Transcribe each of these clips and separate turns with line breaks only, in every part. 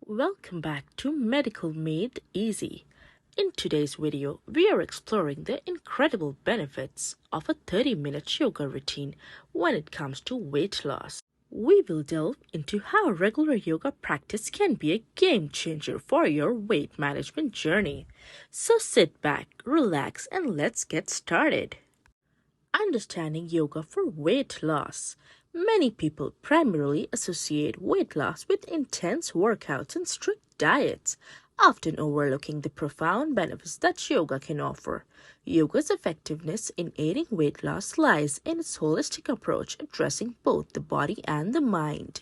Welcome back to Medical Made Easy. In today's video, we are exploring the incredible benefits of a 30-minute yoga routine when it comes to weight loss. We will delve into how regular yoga practice can be a game changer for your weight management journey. So sit back, relax, and let's get started. Understanding yoga for weight loss. Many people primarily associate weight loss with intense workouts and strict diets, often overlooking the profound benefits that yoga can offer. Yoga's effectiveness in aiding weight loss lies in its holistic approach, addressing both the body and the mind.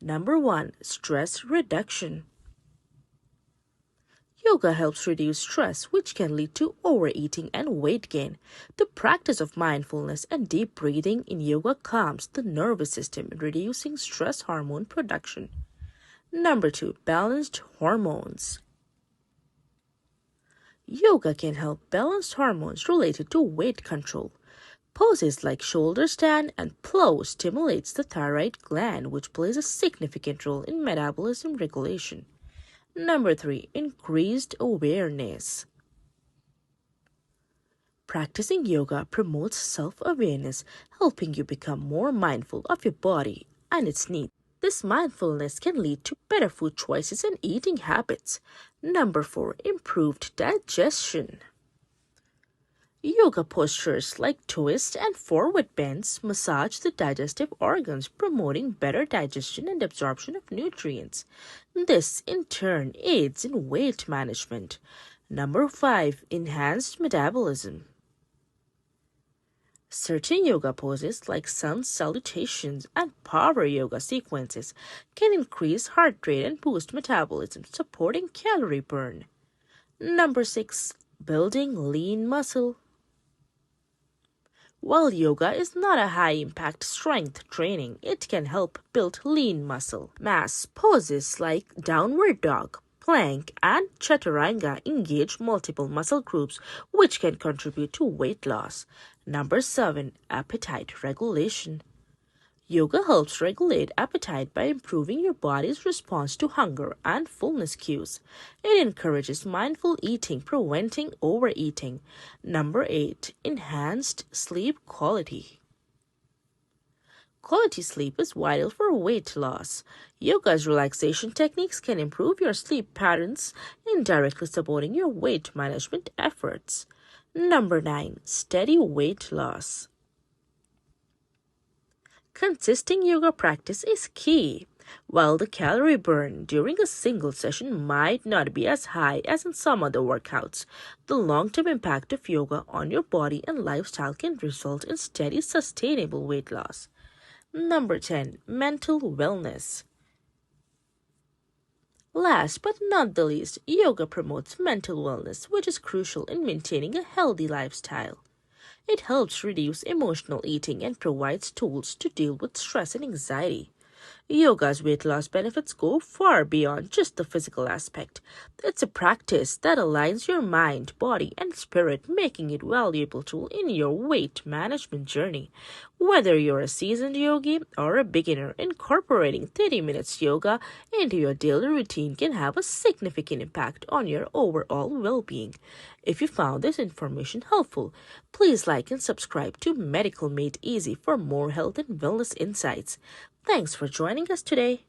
Number 1. Stress reduction. Yoga helps reduce stress, which can lead to overeating and weight gain. The practice of mindfulness and deep breathing in yoga calms the nervous system, reducing stress hormone production. Number 2. Balanced hormones. Yoga can help balance hormones related to weight control. Poses like shoulder stand and plow stimulates the thyroid gland, which plays a significant role in metabolism regulation. Number 3. Increased awareness. Practicing yoga promotes self-awareness, helping you become more mindful of your body and its needs. This mindfulness can lead to better food choices and eating habits. Number 4. Improved digestion. Yoga postures like twist and forward bends massage the digestive organs, promoting better digestion and absorption of nutrients. This, in turn, aids in weight management. Number 5. Enhanced metabolism. Certain yoga poses like Sun Salutations and power yoga sequences can increase heart rate and boost metabolism, supporting calorie burn. Number 6. Building lean muscle. While yoga is not a high-impact strength training, it can help build lean muscle mass. Poses like downward dog, plank, and chaturanga engage multiple muscle groups, which can contribute to weight loss. Number 7. Appetite regulation. Yoga helps regulate appetite by improving your body's response to hunger and fullness cues. It encourages mindful eating, preventing overeating. Number 8. Enhanced sleep quality. Quality sleep is vital for weight loss. Yoga's relaxation techniques can improve your sleep patterns, indirectly supporting your weight management efforts. Number 9. Steady weight loss. Consistent yoga practice is key. While the calorie burn during a single session might not be as high as in some other workouts, the long-term impact of yoga on your body and lifestyle can result in steady, sustainable weight loss. Number 10. Mental wellness. Last but not the least, yoga promotes mental wellness, which is crucial in maintaining a healthy lifestyle. It helps reduce emotional eating and provides tools to deal with stress and anxiety. Yoga's weight loss benefits go far beyond just the physical aspect. It's a practice that aligns your mind, body, and spirit, making it a valuable tool in your weight management journey. Whether you're a seasoned yogi or a beginner, incorporating 30 minutes yoga into your daily routine can have a significant impact on your overall well-being. If you found this information helpful, please like and subscribe to Medical Made Easy for more health and wellness insights. Thanks for joining us today.